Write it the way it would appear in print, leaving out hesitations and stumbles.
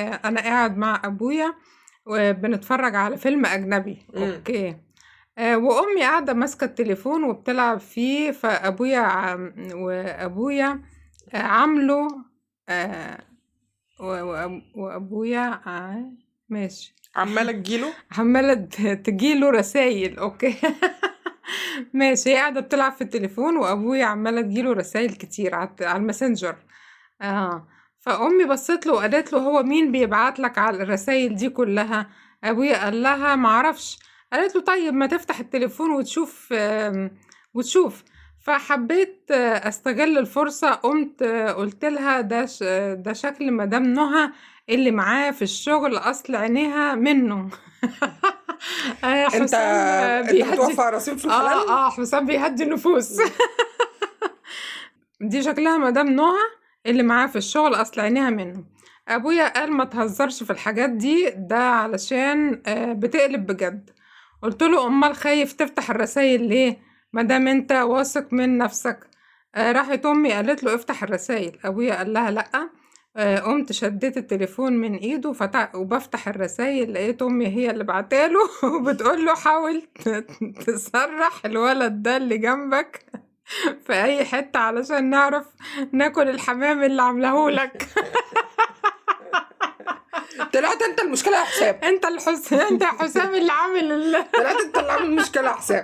انا قاعد مع ابويا وبنتفرج على فيلم اجنبي. اوكي. وامي قاعده ماسكه التليفون وبتلعب فيه، وابويا عامله. آه، وابويا ماشي. عمالة تجيله. عماله تجيله رسايل. اوكي. ماشي، هي قاعده بتلعب في التليفون وابويا عماله تجيله رسايل كتير على الماسنجر. فامي بصت له وقالت له: هو مين بيبعت لك على الرسايل دي كلها؟ ابويا قال لها: معرفش. قالت له: طيب ما تفتح التليفون وتشوف. فحبيت استغل الفرصة، قمت قلت لها: ده شكل مدام نهى اللي معاه في الشغل، اصل عينيها منه. انت حسام هتوفى رصيد في الحلال. حسام بيهدي النفوس. دي شكلها مدام نهى اللي معاه في الشغل، اصل عينيها منه. ابويا قال: ما تهزرش في الحاجات دي، ده علشان بتقلب بجد. قلت له: امال خايف تفتح الرسايل ليه مادام انت واثق من نفسك؟ راحت امي قالت له: افتح الرسايل. ابويا قال لها: لا. قمت شديت التليفون من ايده وبفتح الرسايل، لقيت امي هي اللي بعتاله. وبتقول له: حاول تسرح الولد ده اللي جنبك في اي حتة علشان نعرف ناكل الحمام اللي عاملهولك. طلعت انت المشكلة يا حسام. انت يا حسام اللي عامل طلعت انت اللي عامل المشكلة يا حسام.